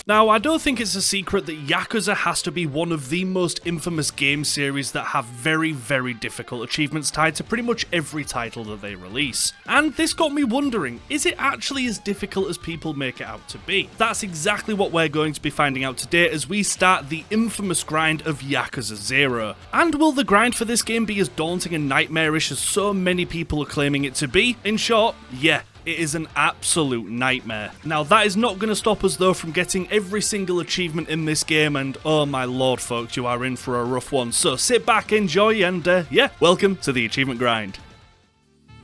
Now, I don't think it's a secret that Yakuza has to be one of the most infamous game series that have very, very difficult achievements tied to pretty much every title that they release. And this got me wondering, is it actually as difficult as people make it out to be? That's exactly what we're going to be finding out today as we start the infamous grind of Yakuza 0. And will the grind for this game be as daunting and nightmarish as so many people are claiming it to be? In short, yeah. It is an absolute nightmare. Now that is not going to stop us though from getting every single achievement in this game, and oh my lord folks, you are in for a rough one. So sit back, enjoy, and yeah, welcome to the achievement grind.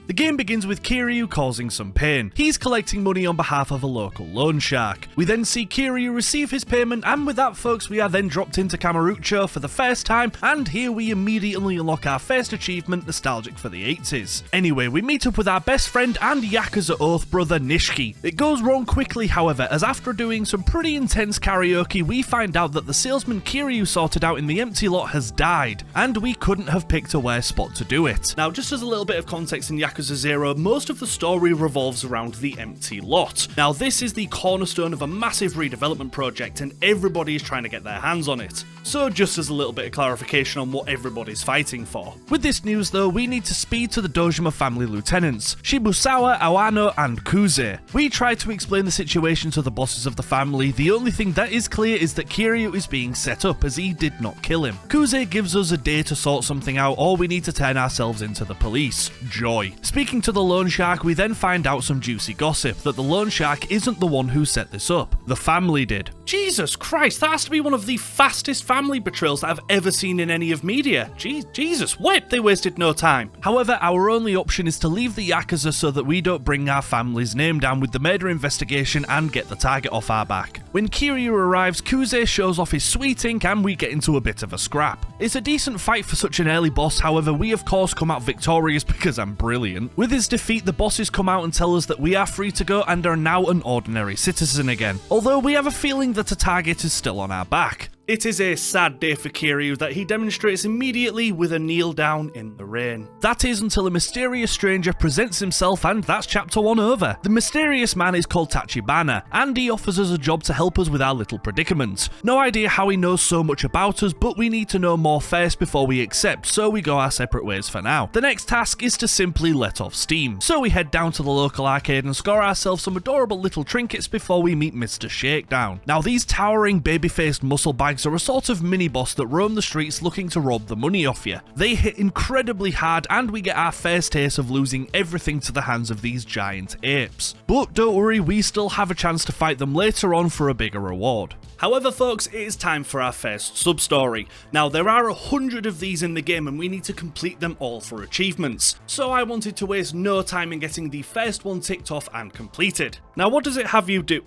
The game begins with Kiryu causing some pain. He's collecting money on behalf of a local loan shark. We then see Kiryu receive his payment, and with that folks, we are then dropped into Kamurocho for the first time, and here we immediately unlock our first achievement, nostalgic for the 80s. Anyway, we meet up with our best friend and Yakuza Oath brother Nishiki. It goes wrong quickly however, as after doing some pretty intense karaoke, we find out that the salesman Kiryu sorted out in the empty lot has died, and we couldn't have picked a worse spot to do it. Now just as a little bit of context in Yakuza 0, most of the story revolves around the empty lot. Now this is the cornerstone of a massive redevelopment project and everybody is trying to get their hands on it. So just as a little bit of clarification on what everybody's fighting for. With this news though, we need to speed to the Dojima family lieutenants, Shibusawa, Awano and Kuze. We try to explain the situation to the bosses of the family. The only thing that is clear is that Kiryu is being set up as he did not kill him. Kuze gives us a day to sort something out, or we need to turn ourselves into the police. Joy. Speaking to the loan shark, we then find out some juicy gossip that the loan shark isn't the one who set this up. The family did. Jesus Christ, that has to be one of the fastest family betrayals that I've ever seen in any of media. Jesus, what? They wasted no time. However, our only option is to leave the Yakuza so that we don't bring our family's name down with the murder investigation and get the target off our back. When Kiryu arrives, Kuze shows off his sweet ink and we get into a bit of a scrap. It's a decent fight for such an early boss, however we of course come out victorious because I'm brilliant. With his defeat, the bosses come out and tell us that we are free to go and are now an ordinary citizen again, although we have a feeling that a target is still on our back. It is a sad day for Kiryu that he demonstrates immediately with a kneel down in the rain. That is until a mysterious stranger presents himself, and that's chapter 1 over. The mysterious man is called Tachibana, and he offers us a job to help us with our little predicament. No idea how he knows so much about us, but we need to know more first before we accept, so we go our separate ways for now. The next task is to simply let off steam, so we head down to the local arcade and score ourselves some adorable little trinkets before we meet Mr. Shakedown. Now these towering baby-faced muscle bags are a sort of mini-boss that roam the streets looking to rob the money off you. They hit incredibly hard and we get our first taste of losing everything to the hands of these giant apes. But don't worry, we still have a chance to fight them later on for a bigger reward. However folks, it is time for our first sub-story. Now there are 100 of these in the game and we need to complete them all for achievements. So I wanted to waste no time in getting the first one ticked off and completed. Now what does it have you do?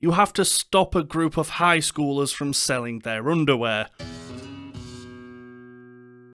You have to stop a group of high schoolers from selling their underwear.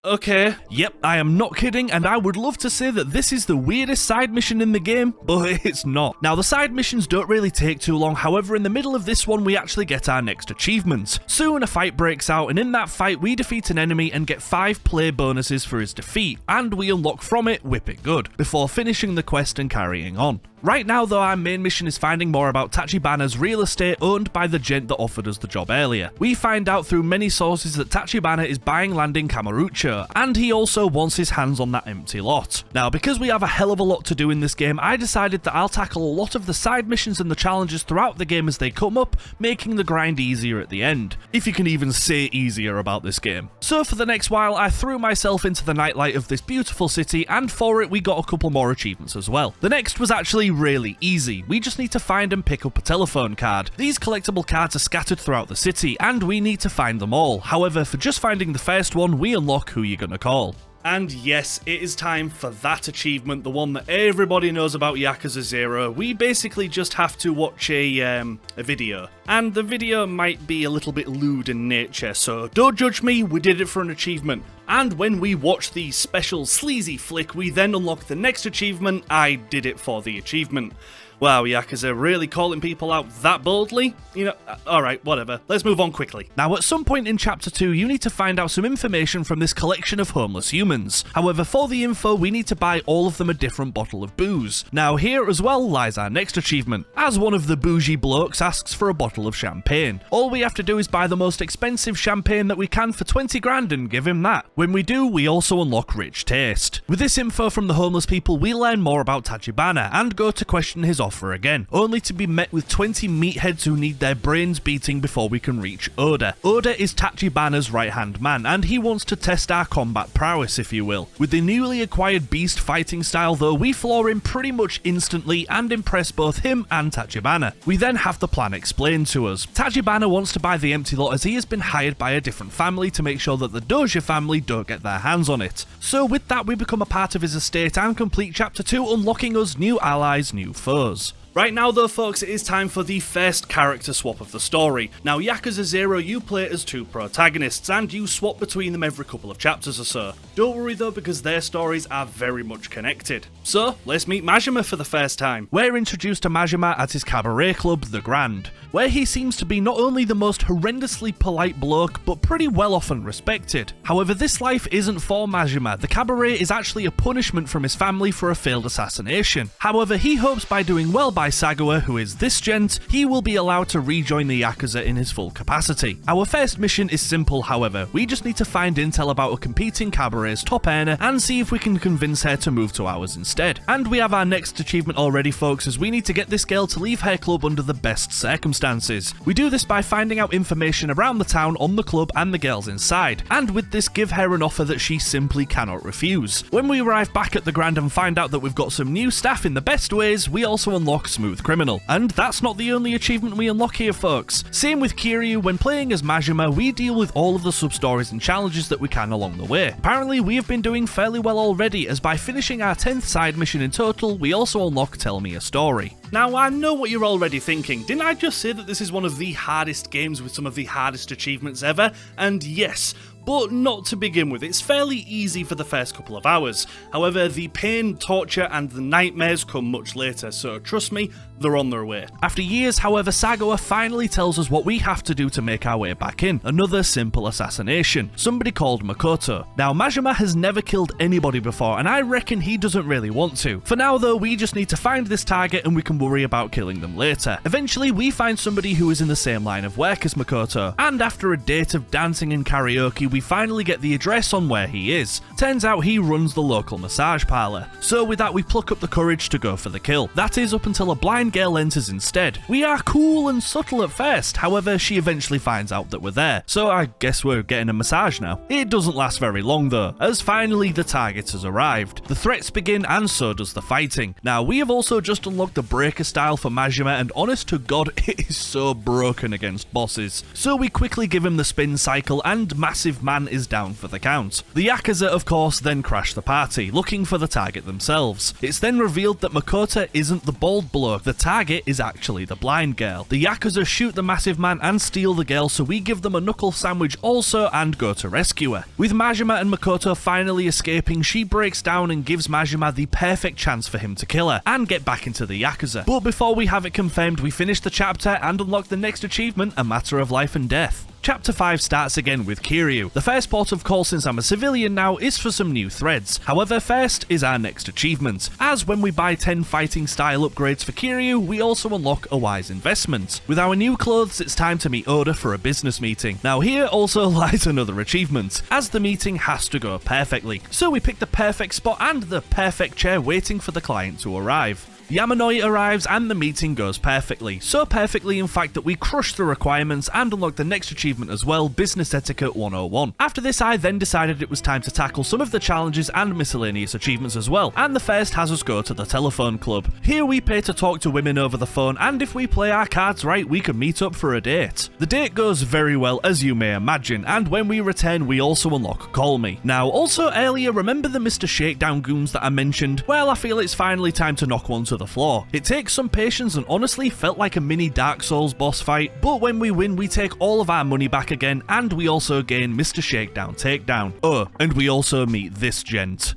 Okay, yep, I am not kidding, and I would love to say that this is the weirdest side mission in the game, but it's not. Now, the side missions don't really take too long, however, in the middle of this one, we actually get our next achievement. Soon, a fight breaks out, and in that fight, we defeat an enemy and get 5 play bonuses for his defeat, and we unlock from it Whip It Good, before finishing the quest and carrying on. Right now though, our main mission is finding more about Tachibana's real estate owned by the gent that offered us the job earlier. We find out through many sources that Tachibana is buying land in Kamurocho, and he also wants his hands on that empty lot. Now because we have a hell of a lot to do in this game, I decided that I'll tackle a lot of the side missions and the challenges throughout the game as they come up, making the grind easier at the end. If you can even say easier about this game. So for the next while, I threw myself into the nightlight of this beautiful city, and for it we got a couple more achievements as well. The next was actually really easy. We just need to find and pick up a telephone card. These collectible cards are scattered throughout the city and we need to find them all. However, for just finding the first one, we unlock who you're gonna call. And yes, it is time for that achievement, the one that everybody knows about Yakuza 0. We basically just have to watch a video. And the video might be a little bit lewd in nature, so don't judge me, we did it for an achievement. And when we watch the special sleazy flick, we then unlock the next achievement. I did it for the achievement. Wow, Yakuza, really calling people out that boldly? You know, alright, whatever. Let's move on quickly. Now, at some point in Chapter 2, you need to find out some information from this collection of homeless humans. However, for the info, we need to buy all of them a different bottle of booze. Now, here as well lies our next achievement, as one of the bougie blokes asks for a bottle of champagne. All we have to do is buy the most expensive champagne that we can for 20 grand and give him that. When we do, we also unlock Rich Taste. With this info from the homeless people, we learn more about Tachibana and go to question his offer again, only to be met with 20 meatheads who need their brains beating before we can reach Oda. Oda is Tachibana's right-hand man, and he wants to test our combat prowess, if you will. With the newly acquired beast fighting style though, we floor him pretty much instantly and impress both him and Tachibana. We then have the plan explained to us. Tachibana wants to buy the empty lot as he has been hired by a different family to make sure that the Doja family don't get their hands on it. So with that, we become a part of his estate and complete Chapter 2, unlocking us new allies, new foes. Right now though folks, it is time for the first character swap of the story. Now Yakuza 0, you play as two protagonists and you swap between them every couple of chapters or so. Don't worry though, because their stories are very much connected. So let's meet Majima for the first time. We're introduced to Majima at his cabaret club, The Grand, where he seems to be not only the most horrendously polite bloke, but pretty well off and respected. However, this life isn't for Majima. The cabaret is actually a punishment from his family for a failed assassination. However, he hopes by doing well by Sagawa, who is this gent, he will be allowed to rejoin the Yakuza in his full capacity. Our first mission is simple, however. We just need to find intel about a competing cabaret's top earner and see if we can convince her to move to ours instead. And we have our next achievement already, folks, as we need to get this girl to leave her club under the best circumstances. We do this by finding out information around the town on the club and the girls inside, and with this give her an offer that she simply cannot refuse. When we arrive back at the Grand and find out that we've got some new staff in the best ways, we also unlock Smooth Criminal. And that's not the only achievement we unlock here, folks. Same with Kiryu. When playing as Majima, we deal with all of the sub-stories and challenges that we can along the way. Apparently, we have been doing fairly well already, as by finishing our 10th side mission in total, we also unlock Tell Me a Story. Now, I know what you're already thinking. Didn't I just say that this is one of the hardest games with some of the hardest achievements ever? And yes, but not to begin with. It's fairly easy for the first couple of hours. However, the pain, torture, and the nightmares come much later, so trust me, they're on their way. After years, however, Sagawa finally tells us what we have to do to make our way back in. Another simple assassination. Somebody called Makoto. Now, Majima has never killed anybody before, and I reckon he doesn't really want to. For now, though, we just need to find this target and we can worry about killing them later. Eventually, we find somebody who is in the same line of work as Makoto, and after a date of dancing and karaoke, we finally get the address on where he is. Turns out he runs the local massage parlor. So with that, we pluck up the courage to go for the kill. That is up until a blind girl enters instead. We are cool and subtle at first, however, she eventually finds out that we're there. So I guess we're getting a massage now. It doesn't last very long though, as finally the target has arrived. The threats begin and so does the fighting. Now, we have also just unlocked the breaker style for Majima, and honest to God, it is so broken against bosses. So we quickly give him the spin cycle and Massive Man is down for the count. The Yakuza, of course, then crash the party, looking for the target themselves. It's then revealed that Makoto isn't the bald bloke, the target is actually the blind girl. The Yakuza shoot the Massive Man and steal the girl, so we give them a knuckle sandwich also and go to rescue her. With Majima and Makoto finally escaping, she breaks down and gives Majima the perfect chance for him to kill her and get back into the Yakuza. But before we have it confirmed, we finish the chapter and unlock the next achievement, a matter of life and death. Chapter 5 starts again with Kiryu. The first port of call since I'm a civilian now is for some new threads. However, first is our next achievement, as when we buy 10 fighting style upgrades for Kiryu, we also unlock a wise investment. With our new clothes, it's time to meet Oda for a business meeting. Now here also lies another achievement, as the meeting has to go perfectly. So we pick the perfect spot and the perfect chair waiting for the client to arrive. Yamanoi arrives and the meeting goes perfectly. So perfectly in fact that we crush the requirements and unlock the next achievement as well, Business Etiquette 101. After this, I then decided it was time to tackle some of the challenges and miscellaneous achievements as well, and the first has us go to the telephone club. Here we pay to talk to women over the phone, and if we play our cards right, we can meet up for a date. The date goes very well, as you may imagine, and when we return, we also unlock Call Me. Now, also earlier, remember the Mr. Shakedown goons that I mentioned? Well, I feel it's finally time to knock one to the floor. It takes some patience and honestly felt like a mini Dark Souls boss fight, but when we win, we take all of our money back again, and we also gain Mr. Shakedown Takedown. Oh, and we also meet this gent.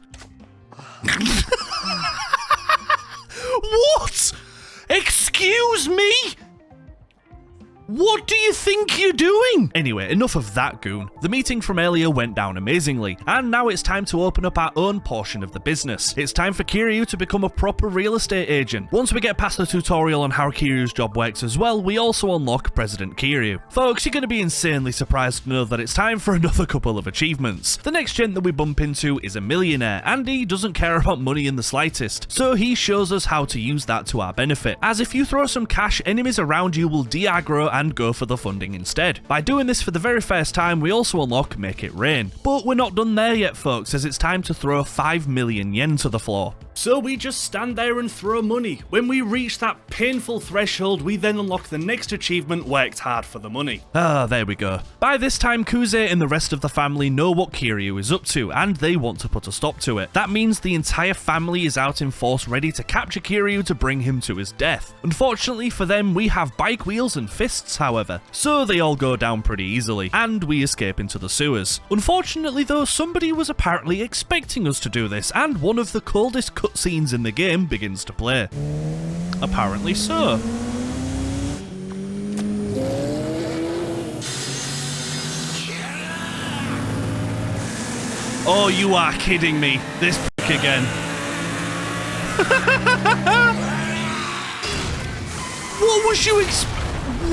What? Excuse me? What do you think you're doing? Anyway, enough of that goon. The meeting from earlier went down amazingly, and now it's time to open up our own portion of the business. It's time for Kiryu to become a proper real estate agent. Once we get past the tutorial on how Kiryu's job works as well, we also unlock President Kiryu. Folks, you're going to be insanely surprised to know that it's time for another couple of achievements. The next gent that we bump into is a millionaire, and he doesn't care about money in the slightest, so he shows us how to use that to our benefit, as if you throw some cash, enemies around you will de-aggro and go for the funding instead. By doing this for the very first time, we also unlock Make It Rain. But we're not done there yet, folks, as it's time to throw 5 million yen to the floor. So we just stand there and throw money. When we reach that painful threshold, we then unlock the next achievement, Worked Hard for the Money. Ah, there we go. By this time, Kuze and the rest of the family know what Kiryu is up to, and they want to put a stop to it. That means the entire family is out in force ready to capture Kiryu to bring him to his death. Unfortunately for them, we have bike wheels and fists, however, so they all go down pretty easily, and we escape into the sewers. Unfortunately though, somebody was apparently expecting us to do this, and one of the coldest cutscenes in the game begins to play. Apparently so. Oh, you are kidding me. This again. What was you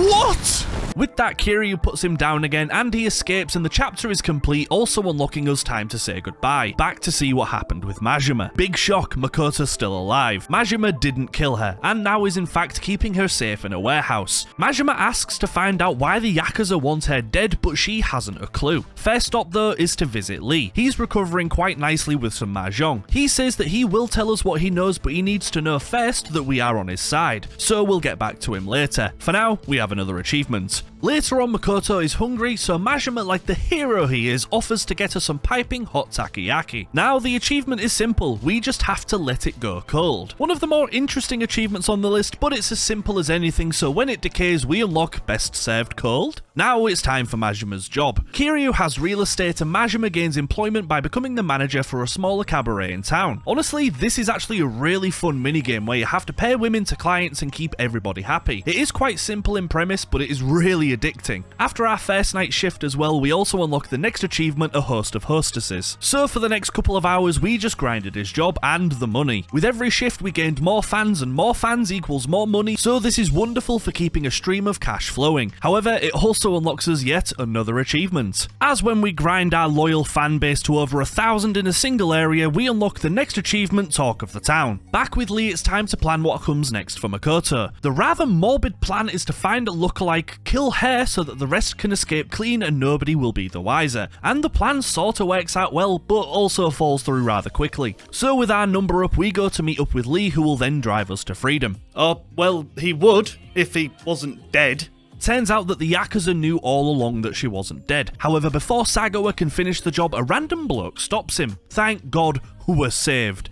What? With that, Kiryu puts him down again and he escapes, and the chapter is complete, also unlocking us time to say goodbye. Back to see what happened with Majima. Big shock, Makoto's still alive. Majima didn't kill her, and now is in fact keeping her safe in a warehouse. Majima asks to find out why the Yakuza want her dead, but she hasn't a clue. First stop though is to visit Lee. He's recovering quite nicely with some mahjong. He says that he will tell us what he knows, but he needs to know first that we are on his side. So we'll get back to him later. For now, we have another achievement. Later on, Makoto is hungry, so Majima, like the hero he is, offers to get her some piping hot takoyaki. Now, the achievement is simple, we just have to let it go cold. One of the more interesting achievements on the list, but it's as simple as anything, so when it decays, we unlock Best Served Cold. Now it's time for Majima's job. Kiryu has real estate and Majima gains employment by becoming the manager for a smaller cabaret in town. Honestly, this is actually a really fun minigame where you have to pair women to clients and keep everybody happy. It is quite simple in premise, but it is really addicting. After our first night shift as well, we also unlock the next achievement, a host of hostesses. So for the next couple of hours, we just grinded his job and the money. With every shift, we gained more fans, and more fans equals more money, so this is wonderful for keeping a stream of cash flowing. However, it also unlocks us yet another achievement. As when we grind our loyal fan base to over 1,000 in a single area, we unlock the next achievement, Talk of the Town. Back with Lee, it's time to plan what comes next for Makoto. The rather morbid plan is to find a lookalike, kill her so that the rest can escape clean and nobody will be the wiser. And the plan sorta works out well, but also falls through rather quickly. So with our number up, we go to meet up with Lee, who will then drive us to freedom. Oh, well, he would, if he wasn't dead. Turns out that the Yakuza knew all along that she wasn't dead. However, before Sagawa can finish the job, a random bloke stops him. Thank God, we're saved.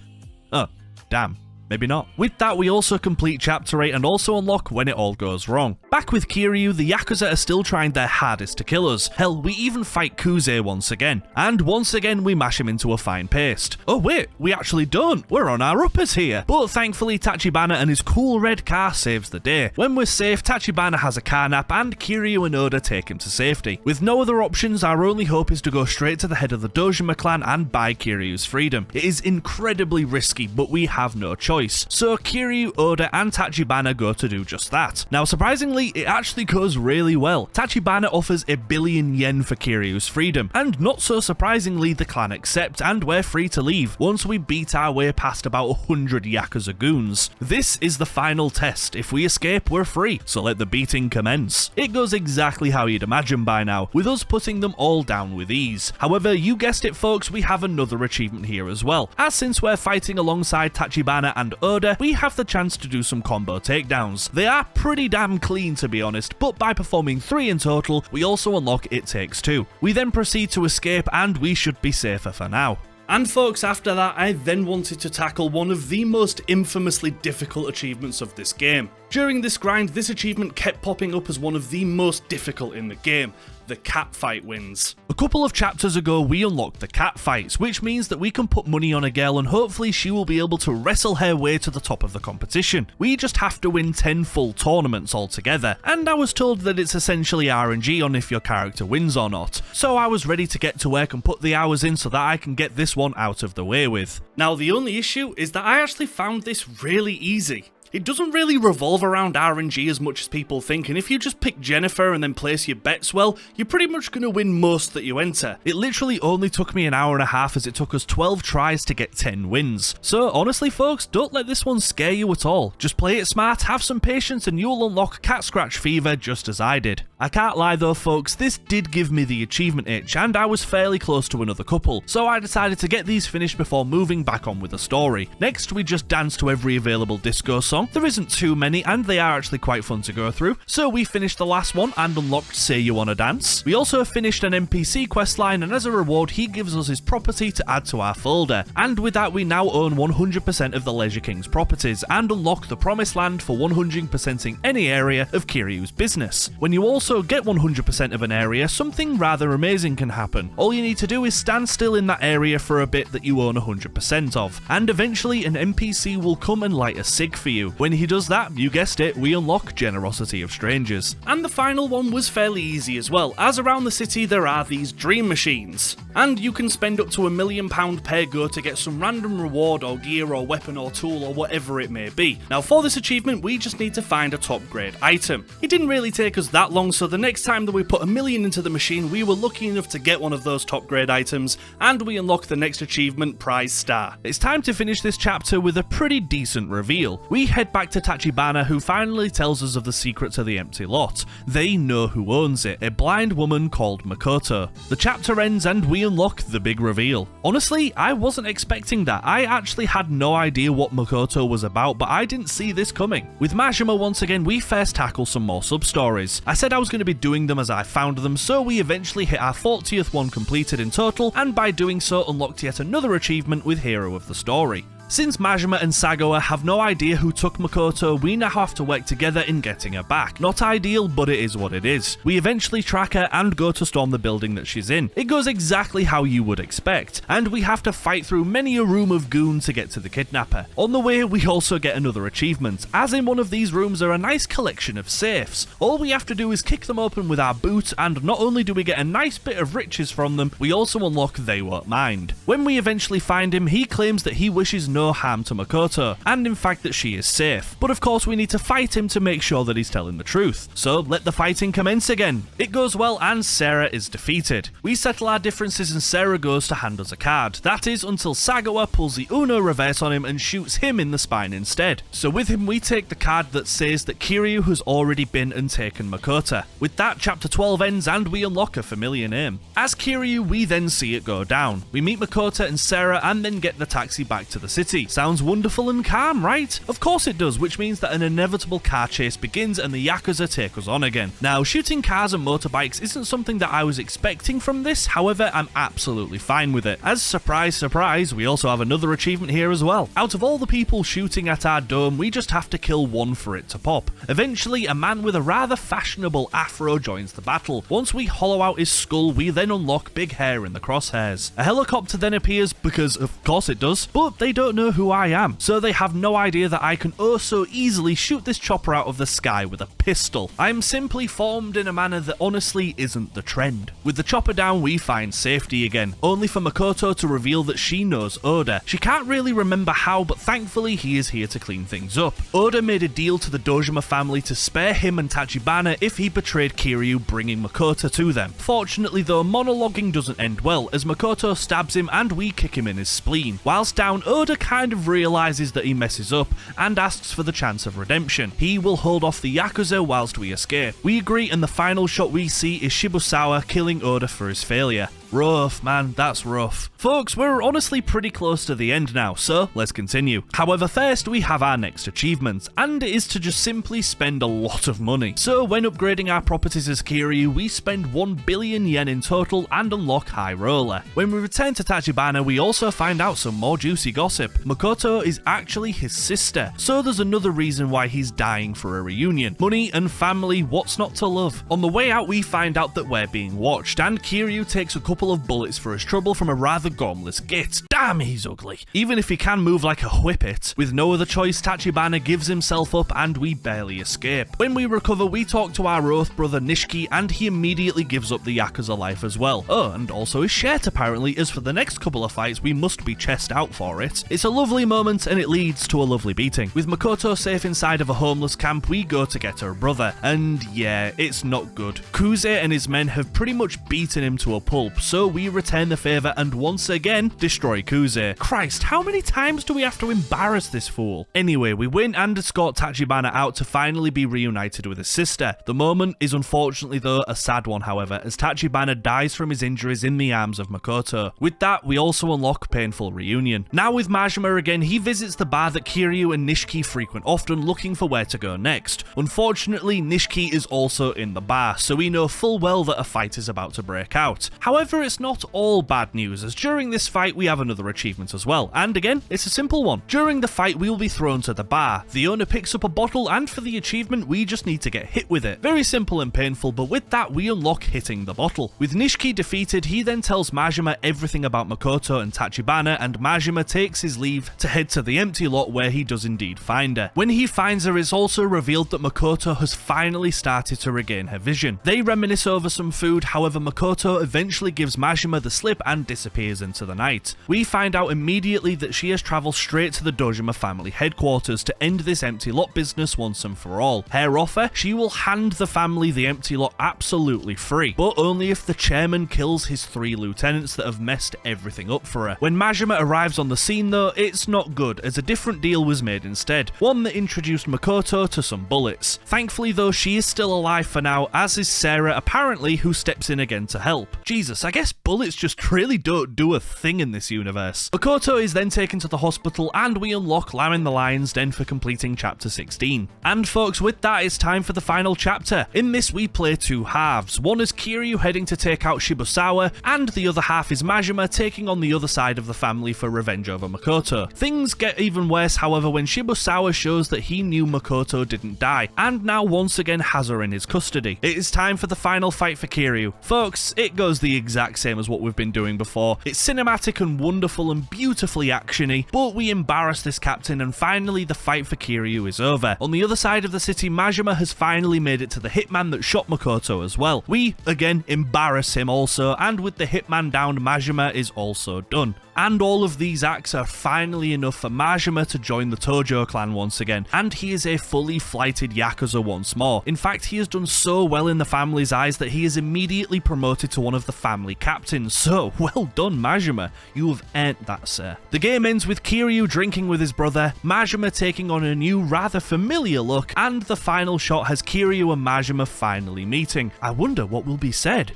Oh, damn. Maybe not. With that, we also complete Chapter 8 and also unlock When It All Goes Wrong. Back with Kiryu, the Yakuza are still trying their hardest to kill us. Hell, we even fight Kuze once again. And once again, we mash him into a fine paste. Oh wait, we actually don't. We're on our uppers here. But thankfully, Tachibana and his cool red car saves the day. When we're safe, Tachibana has a car nap and Kiryu and Oda take him to safety. With no other options, our only hope is to go straight to the head of the Dojima clan and buy Kiryu's freedom. It is incredibly risky, but we have no choice. So Kiryu, Oda and Tachibana go to do just that. Now surprisingly, it actually goes really well. Tachibana offers 1 billion yen for Kiryu's freedom, and not so surprisingly, the clan accept and we're free to leave once we beat our way past about 100 Yakuza goons. This is the final test. If we escape, we're free, so let the beating commence. It goes exactly how you'd imagine by now, with us putting them all down with ease. However, you guessed it folks, we have another achievement here as well, as since we're fighting alongside Tachibana and Oda, we have the chance to do some combo takedowns. They are pretty damn clean to be honest, but by performing 3 in total, we also unlock It Takes 2. We then proceed to escape and we should be safer for now. And folks, after that, I then wanted to tackle one of the most infamously difficult achievements of this game. During this grind, this achievement kept popping up as one of the most difficult in the game. The cat fight wins. A couple of chapters ago we unlocked the cat fights, which means that we can put money on a girl and hopefully she will be able to wrestle her way to the top of the competition. We just have to win 10 full tournaments altogether, and I was told that it's essentially RNG on if your character wins or not, so I was ready to get to work and put the hours in so that I can get this one out of the way with. Now the only issue is that I actually found this really easy. It doesn't really revolve around RNG as much as people think, and if you just pick Jennifer and then place your bets well, you're pretty much going to win most that you enter. It literally only took me an hour and a half as it took us 12 tries to get 10 wins. So honestly folks, don't let this one scare you at all. Just play it smart, have some patience, and you'll unlock Cat Scratch Fever just as I did. I can't lie though folks, this did give me the achievement itch, and I was fairly close to another couple, so I decided to get these finished before moving back on with the story. Next we just dance to every available disco song. There isn't too many and they are actually quite fun to go through, so we finished the last one and unlocked Say You Wanna Dance. We also finished an NPC questline, and as a reward he gives us his property to add to our folder, and with that we now own 100% of the Leisure King's properties and unlock the Promised Land for 100%ing any area of Kiryu's business. When you also get 100% of an area, something rather amazing can happen. All you need to do is stand still in that area for a bit that you own 100% of, and eventually an NPC will come and light a cig for you. When he does that, you guessed it, we unlock Generosity of Strangers. And the final one was fairly easy as well, as around the city there are these dream machines, and you can spend up to £1 million per go to get some random reward or gear or weapon or tool or whatever it may be. Now for this achievement we just need to find a top grade item. It didn't really take us that long, so the next time that we put 1 million into the machine we were lucky enough to get one of those top grade items, and we unlock the next achievement, Prize Star. It's time to finish this chapter with a pretty decent reveal. We head back to Tachibana, who finally tells us of the secret to the empty lot. They know who owns it, a blind woman called Makoto. The chapter ends and we unlock the big reveal. Honestly, I wasn't expecting that. I actually had no idea what Makoto was about, but I didn't see this coming. With Majima once again, we first tackle some more sub-stories. I said I was going to be doing them as I found them, so we eventually hit our 40th one completed in total, and by doing so unlocked yet another achievement with Hero of the Story. Since Majima and Sagawa have no idea who took Makoto, we now have to work together in getting her back. Not ideal, but it is what it is. We eventually track her and go to storm the building that she's in. It goes exactly how you would expect, and we have to fight through many a room of goon to get to the kidnapper. On the way, we also get another achievement, as in one of these rooms are a nice collection of safes. All we have to do is kick them open with our boot, and not only do we get a nice bit of riches from them, we also unlock They Won't Mind. When we eventually find him, he claims that he wishes no harm to Makoto, and in fact that she is safe. But of course we need to fight him to make sure that he's telling the truth. So let the fighting commence again. It goes well and Sarah is defeated. We settle our differences and Sarah goes to hand us a card. That is until Sagawa pulls the Uno reverse on him and shoots him in the spine instead. So with him we take the card that says that Kiryu has already been and taken Makoto. With that, chapter 12 ends and we unlock a familiar name. As Kiryu we then see it go down. We meet Makoto and Sarah and then get the taxi back to the city. Sounds wonderful and calm, right? Of course it does, which means that an inevitable car chase begins and the Yakuza take us on again. Now, shooting cars and motorbikes isn't something that I was expecting from this, however, I'm absolutely fine with it. As surprise, surprise, we also have another achievement here as well. Out of all the people shooting at our dome, we just have to kill one for it to pop. Eventually, a man with a rather fashionable afro joins the battle. Once we hollow out his skull, we then unlock Big Hair in the crosshairs. A helicopter then appears, because of course it does, but they don't know who I am, so they have no idea that I can oh so easily shoot this chopper out of the sky with a pistol. I'm simply formed in a manner that honestly isn't the trend. With the chopper down, we find safety again, only for Makoto to reveal that she knows Oda. She can't really remember how, but thankfully he is here to clean things up. Oda made a deal to the Dojima family to spare him and Tachibana if he betrayed Kiryu, bringing Makoto to them. Fortunately though, monologuing doesn't end well, as Makoto stabs him and we kick him in his spleen. Whilst down, Oda kind of realises that he messes up and asks for the chance of redemption. He will hold off the Yakuza whilst we escape. We agree, and the final shot we see is Shibusawa killing Oda for his failure. Rough, man, that's rough. Folks, we're honestly pretty close to the end now, so let's continue. However, first we have our next achievement, and it is to just simply spend a lot of money. So when upgrading our properties as Kiryu, we spend 1 billion yen in total and unlock High Roller. When we return to Tachibana, we also find out some more juicy gossip. Makoto is actually his sister, so there's another reason why he's dying for a reunion. Money and family, what's not to love? On the way out, we find out that we're being watched, and Kiryu takes a couple of bullets for his trouble from a rather gormless git. Damn, he's ugly. Even if he can move like a whippet, with no other choice, Tachibana gives himself up and we barely escape. When we recover, we talk to our Oath brother Nishiki, and he immediately gives up the Yakuza life as well. Oh, and also his shirt apparently, as for the next couple of fights we must be chest out for it. It's a lovely moment and it leads to a lovely beating. With Makoto safe inside of a homeless camp, we go to get her brother, and yeah, it's not good. Kuze and his men have pretty much beaten him to a pulp, so we return the favour and once again destroy Kuze. Christ, how many times do we have to embarrass this fool? Anyway, we win and escort Tachibana out to finally be reunited with his sister. The moment is unfortunately though a sad one, however, as Tachibana dies from his injuries in the arms of Makoto. With that, we also unlock Painful Reunion. Now with Majima again, he visits the bar that Kiryu and Nishiki frequent often, looking for where to go next. Unfortunately, Nishiki is also in the bar, so we know full well that a fight is about to break out. However, it's not all bad news, as during this fight we have another achievement as well, and again, it's a simple one. During the fight, we will be thrown to the bar. The owner picks up a bottle, and for the achievement, we just need to get hit with it. Very simple and painful, but with that, we unlock hitting the bottle. With Nishiki defeated, he then tells Majima everything about Makoto and Tachibana, and Majima takes his leave to head to the empty lot where he does indeed find her. When he finds her, it's also revealed that Makoto has finally started to regain her vision. They reminisce over some food, however Makoto eventually gives Majima the slip and disappears into the night. We find out immediately that she has travelled straight to the Dojima family headquarters to end this empty lot business once and for all. Her offer, she will hand the family the empty lot absolutely free, but only if the chairman kills his 3 lieutenants that have messed everything up for her. When Majima arrives on the scene though, it's not good, as a different deal was made instead, one that introduced Makoto to some bullets. Thankfully though, she is still alive for now, as is Sarah apparently, who steps in again to help. Jesus, I guess bullets just really don't do a thing in this universe. Makoto is then taken to the hospital and we unlock Lamb in the Lion's Den for completing chapter 16. And folks, with that, it's time for the final chapter. In this we play 2 halves. One is Kiryu heading to take out Shibusawa, and the other half is Majima taking on the other side of the family for revenge over Makoto. Things get even worse, however, when Shibusawa shows that he knew Makoto didn't die, and now once again has her in his custody. It is time for the final fight for Kiryu. Folks, it goes the exact same as what we've been doing before. It's cinematic and wonderful and beautifully actiony, but we embarrass this captain and finally the fight for Kiryu is over. On the other side of the city, Majima has finally made it to the hitman that shot Makoto as well. We, again, embarrass him also, and with the hitman down, Majima is also done. And all of these acts are finally enough for Majima to join the Tojo clan once again, and he is a fully flighted Yakuza once more. In fact, he has done so well in the family's eyes that he is immediately promoted to one of the family captains. So, well done Majima, you have earned that, sir. The game ends with Kiryu drinking with his brother, Majima taking on a new, rather familiar look, and the final shot has Kiryu and Majima finally meeting. I wonder what will be said.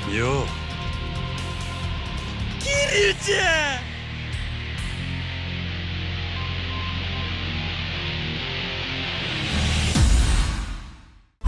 Yo. Kiryu-chan!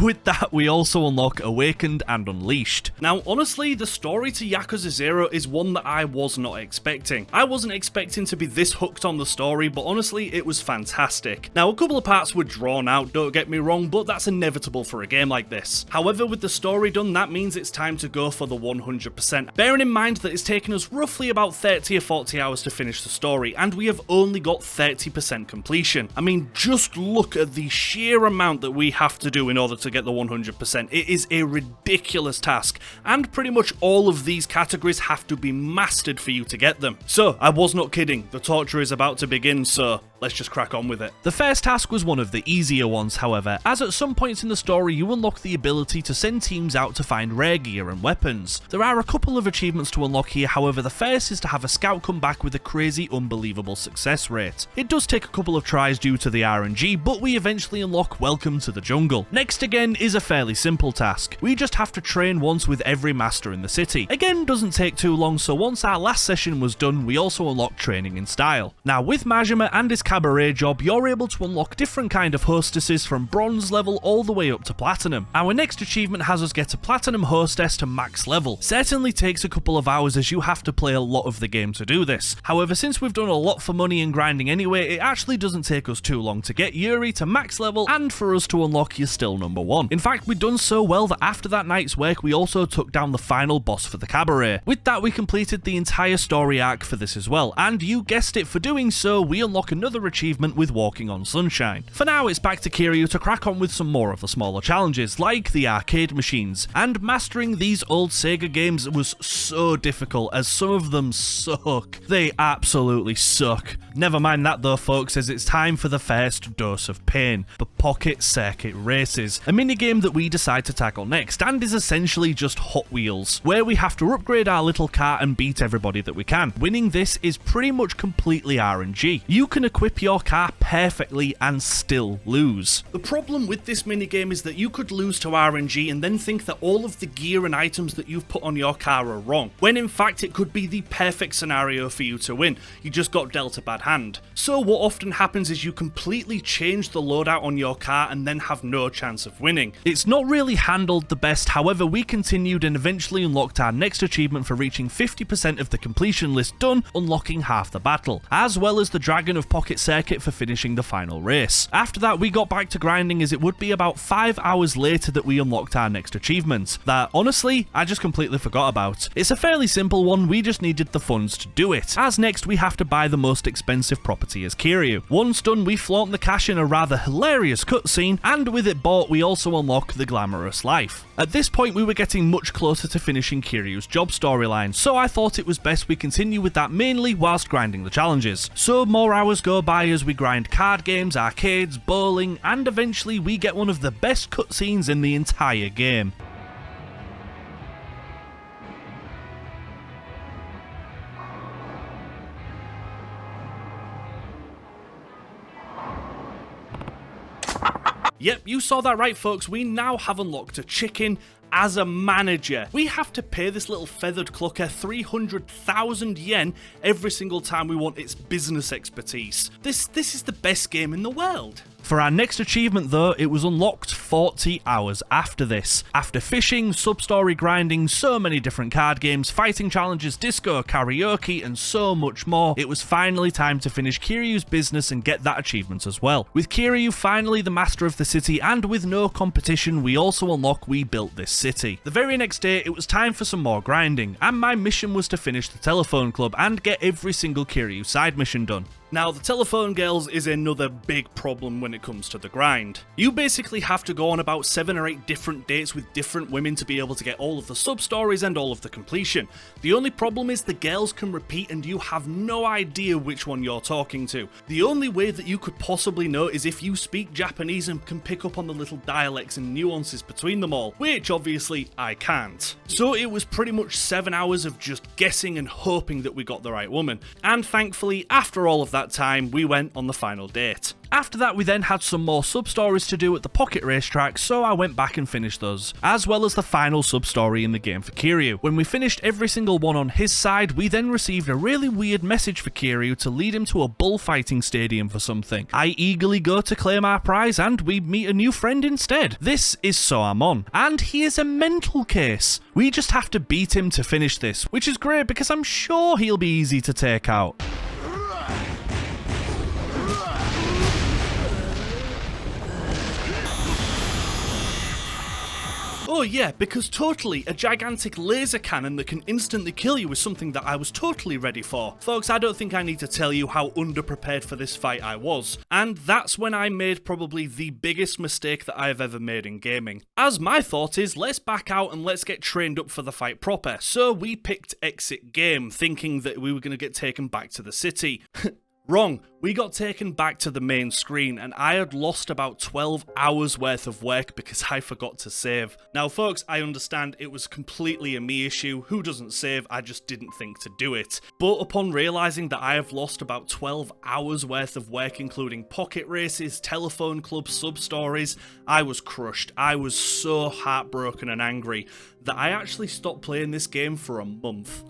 With that, we also unlock Awakened and Unleashed. Now, honestly, the story to Yakuza 0 is one that I was not expecting. I wasn't expecting to be this hooked on the story, but honestly, it was fantastic. Now, a couple of parts were drawn out, don't get me wrong, but that's inevitable for a game like this. However, with the story done, that means it's time to go for the 100%. Bearing in mind that it's taken us roughly about 30 or 40 hours to finish the story, and we have only got 30% completion. I mean, just look at the sheer amount that we have to do in order to get the 100%. It is a ridiculous task, and pretty much all of these categories have to be mastered for you to get them. So, I was not kidding, the torture is about to begin, so let's just crack on with it. The first task was one of the easier ones, however, as at some points in the story you unlock the ability to send teams out to find rare gear and weapons. There are a couple of achievements to unlock here, however the first is to have a scout come back with a crazy unbelievable success rate. It does take a couple of tries due to the RNG, but we eventually unlock Welcome to the Jungle. Next again is a fairly simple task. We just have to train once with every master in the city. Again, doesn't take too long, so once our last session was done, we also unlocked training in style. Now with Majima and his cabaret job, you're able to unlock different kind of hostesses from bronze level all the way up to platinum. Our next achievement has us get a platinum hostess to max level. Certainly takes a couple of hours as you have to play a lot of the game to do this. However, since we've done a lot for money and grinding anyway, it actually doesn't take us too long to get Yuri to max level and for us to unlock you're still number 1. In fact, we'd done so well that after that night's work we also took down the final boss for the cabaret. With that we completed the entire story arc for this as well, and you guessed it, for doing so we unlock another achievement with walking on sunshine. For now it's back to Kiryu to crack on with some more of the smaller challenges like the arcade machines, and mastering these old Sega games was so difficult as some of them suck. They absolutely suck. Never mind that though folks, as it's time for the first dose of pain, the Pocket Circuit Races, a minigame that we decide to tackle next and is essentially just Hot Wheels, where we have to upgrade our little car and beat everybody that we can. Winning this is pretty much completely RNG. You can equip your car perfectly and still lose. The problem with this minigame is that you could lose to RNG and then think that all of the gear and items that you've put on your car are wrong, when in fact it could be the perfect scenario for you to win. You just got dealt a bad hand. So what often happens is you completely change the loadout on your car and then have no chance of winning. It's not really handled the best, however we continued and eventually unlocked our next achievement for reaching 50% of the completion list done, unlocking half the battle, as well as the Dragon of Pocket Circuit for finishing the final race. After that we got back to grinding, as it would be about 5 hours later that we unlocked our next achievement, that honestly I just completely forgot about. It's a fairly simple one, we just needed the funds to do it, as next we have to buy the most expensive property as Kiryu. Once done we flaunt the cash in a rather hilarious cutscene, and with it bought we also unlock the glamorous life. At this point we were getting much closer to finishing Kiryu's job storyline, so I thought it was best we continue with that mainly whilst grinding the challenges. So more hours go by as we grind card games, arcades, bowling, and eventually we get one of the best cutscenes in the entire game. Yep, you saw that right folks, we now have unlocked a chicken as a manager. We have to pay this little feathered clucker 300,000 yen every single time we want its business expertise. This is the best game in the world. For our next achievement though, it was unlocked 40 hours after this. After fishing, sub-story grinding, so many different card games, fighting challenges, disco, karaoke, and so much more, it was finally time to finish Kiryu's business and get that achievement as well. With Kiryu finally the master of the city, and with no competition, we also unlock We Built This City. The very next day, it was time for some more grinding, and my mission was to finish the telephone club and get every single Kiryu side mission done. Now, the telephone girls is another big problem when it comes to the grind. You basically have to go on about 7 or 8 different dates with different women to be able to get all of the sub-stories and all of the completion. The only problem is the girls can repeat and you have no idea which one you're talking to. The only way that you could possibly know is if you speak Japanese and can pick up on the little dialects and nuances between them all, which obviously I can't. So it was pretty much 7 hours of just guessing and hoping that we got the right woman. And thankfully, after all of that time, we went on the final date. After that we then had some more sub-stories to do at the Pocket Racetrack, so I went back and finished those, as well as the final sub-story in the game for Kiryu. When we finished every single one on his side, we then received a really weird message for Kiryu to lead him to a bullfighting stadium for something. I eagerly go to claim our prize and we meet a new friend instead. This is Soamon, and he is a mental case. We just have to beat him to finish this, which is great because I'm sure he'll be easy to take out. Oh yeah, because totally, a gigantic laser cannon that can instantly kill you is something that I was totally ready for. Folks, I don't think I need to tell you how underprepared for this fight I was. And that's when I made probably the biggest mistake that I have ever made in gaming. As my thought is, let's back out and let's get trained up for the fight proper. So we picked exit game, thinking that we were going to get taken back to the city. Wrong. We got taken back to the main screen and I had lost about 12 hours worth of work because I forgot to save. Now folks, I understand it was completely a me issue. Who doesn't save? I just didn't think to do it. But upon realising that I have lost about 12 hours worth of work, including pocket races, telephone club sub-stories, I was crushed. I was so heartbroken and angry that I actually stopped playing this game for a month.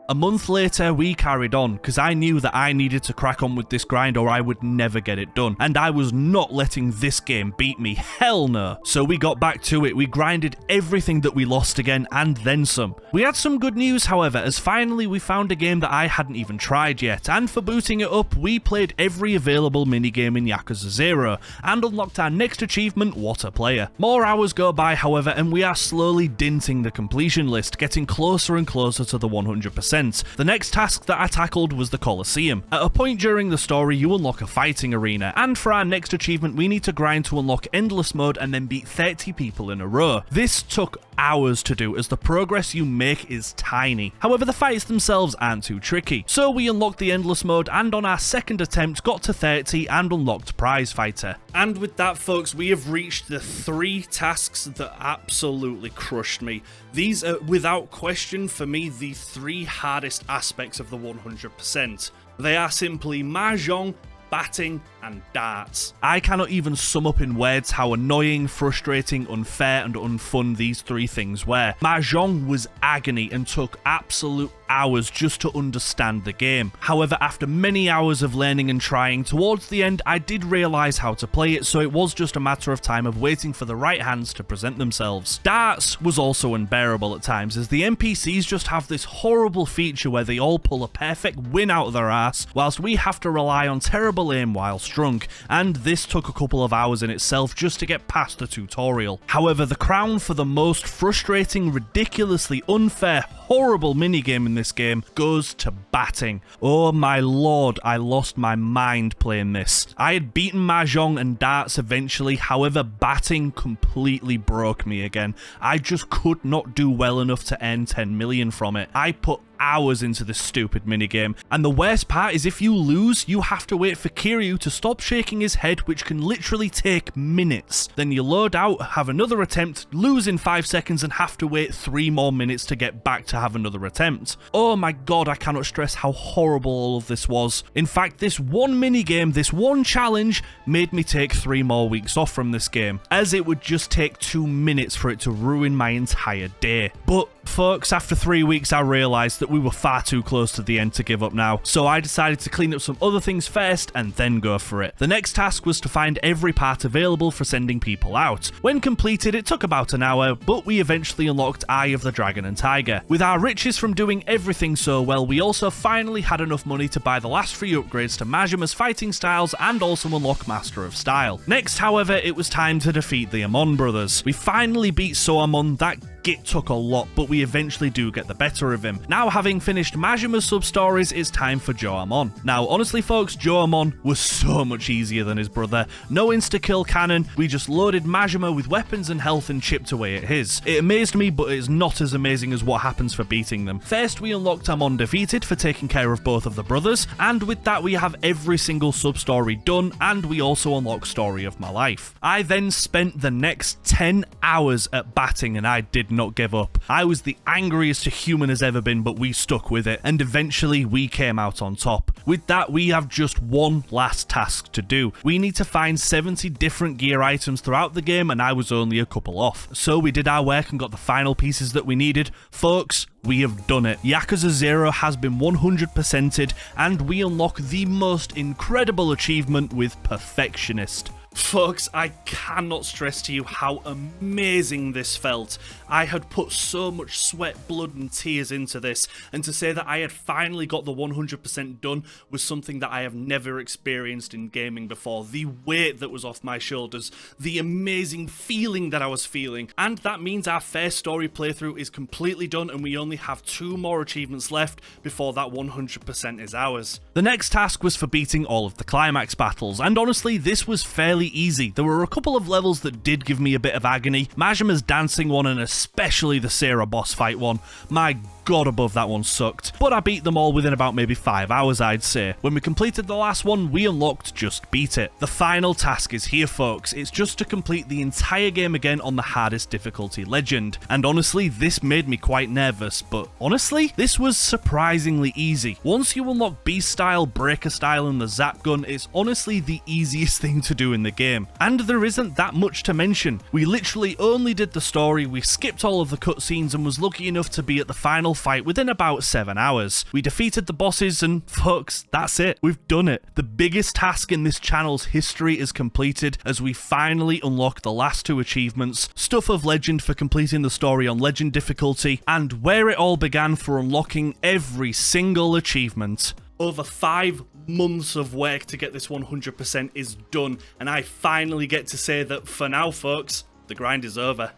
A month later, we carried on, because I knew that I needed to crack on with this grind or I would never get it done. And I was not letting this game beat me, hell no. So we got back to it, we grinded everything that we lost again, and then some. We had some good news, however, as finally we found a game that I hadn't even tried yet, and for booting it up, we played every available minigame in Yakuza 0, and unlocked our next achievement, What a Player. More hours go by, however, and we are slowly dinting the completion list, getting closer and closer to the 100%. The next task that I tackled was the Colosseum. At a point during the story, you unlock a fighting arena, and for our next achievement, we need to grind to unlock Endless Mode and then beat 30 people in a row. This took hours to do, as the progress you make is tiny. However, the fights themselves aren't too tricky. So we unlocked the Endless Mode, and on our second attempt, got to 30 and unlocked Prize Fighter. And with that, folks, we have reached the 3 tasks that absolutely crushed me. These are, without question, for me, the 3 hardest aspects of the 100%. They are simply Mahjong, batting, and darts. I cannot even sum up in words how annoying, frustrating, unfair, and unfun these 3 things were. Mahjong was agony and took absolute hours just to understand the game. However, after many hours of learning and trying, towards the end I did realise how to play it, so it was just a matter of time of waiting for the right hands to present themselves. Darts was also unbearable at times, as the NPCs just have this horrible feature where they all pull a perfect win out of their ass, whilst we have to rely on terrible aim whilst drunk, and this took a couple of hours in itself just to get past the tutorial. However, the crown for the most frustrating, ridiculously unfair, horrible minigame in this game goes to batting. Oh my lord, I lost my mind playing this. I had beaten Mahjong and darts eventually, however batting completely broke me again. I just could not do well enough to earn 10 million from it. I put hours into this stupid minigame, and the worst part is if you lose, you have to wait for Kiryu to stop shaking his head, which can literally take minutes. Then you load out, have another attempt, lose in 5 seconds, and have to wait 3 more minutes to get back to have another attempt. Oh my god, I cannot stress how horrible all of this was. In fact, this one minigame, this one challenge, made me take 3 more weeks off from this game, as it would just take 2 minutes for it to ruin my entire day. But folks, after 3 weeks I realised that we were far too close to the end to give up now, so I decided to clean up some other things first and then go for it. The next task was to find every part available for sending people out. When completed, it took about an hour, but we eventually unlocked Eye of the Dragon and Tiger. With our riches from doing everything so well, we also finally had enough money to buy the last 3 upgrades to Majima's fighting styles and also unlock Master of Style. Next, however, it was time to defeat the Amon brothers. We finally beat Soamon. That git took a lot, but we eventually do get the better of him. Now, having finished Majima's sub-stories, it's time for Joamon. Now, honestly folks, Joamon was so much easier than his brother. No insta-kill cannon, we just loaded Majima with weapons and health and chipped away at his. It amazed me, but it's not as amazing as what happens for beating them. First, we unlocked Amon Defeated for taking care of both of the brothers, and with that we have every single sub-story done, and we also unlock Story of My Life. I then spent the next 10 hours at batting, and I did not give up. I was the angriest a human has ever been, but we stuck with it, and eventually we came out on top. With that, we have just one last task to do. We need to find 70 different gear items throughout the game, and I was only a couple off. So we did our work and got the final pieces that we needed. Folks, we have done it. Yakuza 0 has been 100%ed, and we unlock the most incredible achievement with Perfectionist. Folks, I cannot stress to you how amazing this felt. I had put so much sweat, blood and tears into this, and to say that I had finally got the 100% done was something that I have never experienced in gaming before. The weight that was off my shoulders, the amazing feeling that I was feeling, and that means our first story playthrough is completely done and we only have 2 more achievements left before that 100% is ours. The next task was for beating all of the climax battles, and honestly this was fairly easy. There were a couple of levels that did give me a bit of agony. Majima's dancing one and especially the Sarah boss fight one. My god above that one sucked, but I beat them all within about maybe 5 hours, I'd say. When we completed the last one, we unlocked Just Beat It. The final task is here, folks. It's just to complete the entire game again on the hardest difficulty, Legend. And honestly, this made me quite nervous, but honestly, this was surprisingly easy. Once you unlock Beast Style, Breaker Style, and the Zap Gun, it's honestly the easiest thing to do in the game. And there isn't that much to mention. We literally only did the story, we skipped all of the cutscenes, and was lucky enough to be at the final fight within about 7 hours. We defeated the bosses, and folks, that's it. We've done it. The biggest task in this channel's history is completed as we finally unlock the last 2 achievements, Stuff of Legend for completing the story on Legend difficulty, and where it all began for unlocking every single achievement. Over 5 months of work to get this 100% is done, and I finally get to say that for now, folks, the grind is over.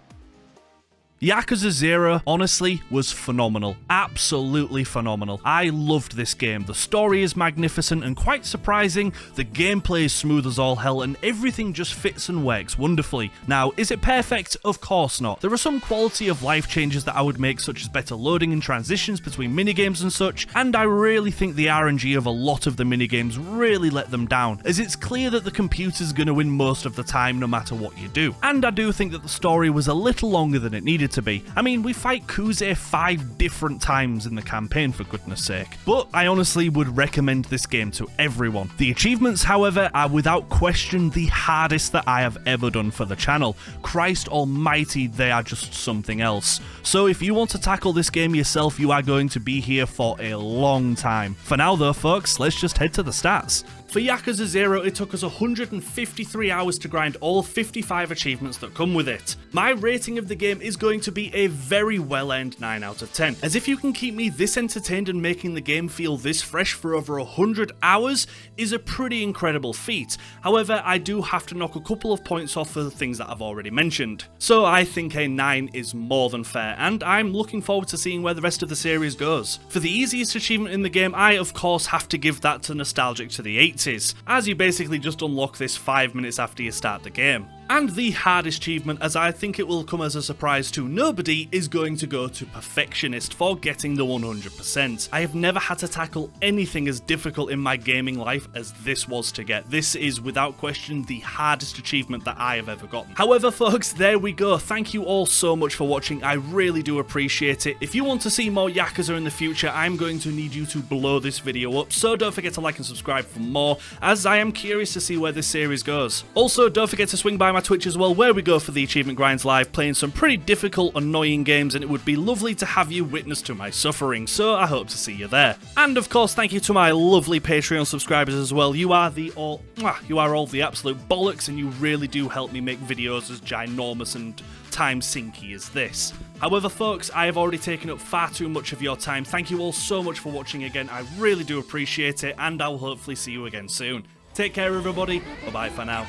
Yakuza 0, honestly, was phenomenal. Absolutely phenomenal. I loved this game. The story is magnificent and quite surprising, the gameplay is smooth as all hell, and everything just fits and works wonderfully. Now, is it perfect? Of course not. There are some quality of life changes that I would make, such as better loading and transitions between minigames and such, and I really think the RNG of a lot of the minigames really let them down, as it's clear that the computer's gonna win most of the time no matter what you do. And I do think that the story was a little longer than it needed to be. I mean, we fight Kuze 5 different times in the campaign, for goodness sake. But I honestly would recommend this game to everyone. The achievements, however, are without question the hardest that I have ever done for the channel. Christ almighty, they are just something else. So if you want to tackle this game yourself, you are going to be here for a long time. For now though, folks, let's just head to the stats. For Yakuza 0, it took us 153 hours to grind all 55 achievements that come with it. My rating of the game is going to be a very well-earned 9 out of 10, as if you can keep me this entertained and making the game feel this fresh for over 100 hours is a pretty incredible feat. However, I do have to knock a couple of points off for the things that I've already mentioned. So I think a 9 is more than fair, and I'm looking forward to seeing where the rest of the series goes. For the easiest achievement in the game, I of course have to give that to Nostalgic to the 80s, as you basically just unlock this 5 minutes after you start the game. And the hardest achievement, as I think it will come as a surprise to nobody, is going to go to Perfectionist for getting the 100%. I have never had to tackle anything as difficult in my gaming life as this was to get. This is without question the hardest achievement that I have ever gotten. However, folks, there we go. Thank you all so much for watching. I really do appreciate it. If you want to see more Yakuza in the future, I'm going to need you to blow this video up, so don't forget to like and subscribe for more, as I am curious to see where this series goes. Also, don't forget to swing by my Twitch as well, where we go for the achievement grinds live, playing some pretty difficult, annoying games, and it would be lovely to have you witness to my suffering, so I hope to see you there. And of course, thank you to my lovely Patreon subscribers as well. You are all the absolute bollocks, and you really do help me make videos as ginormous and time sinky as this. However, folks, I have already taken up far too much of your time. Thank you all so much for watching again. I really do appreciate it, and I'll hopefully see you again soon. Take care, everybody. Bye-bye for now.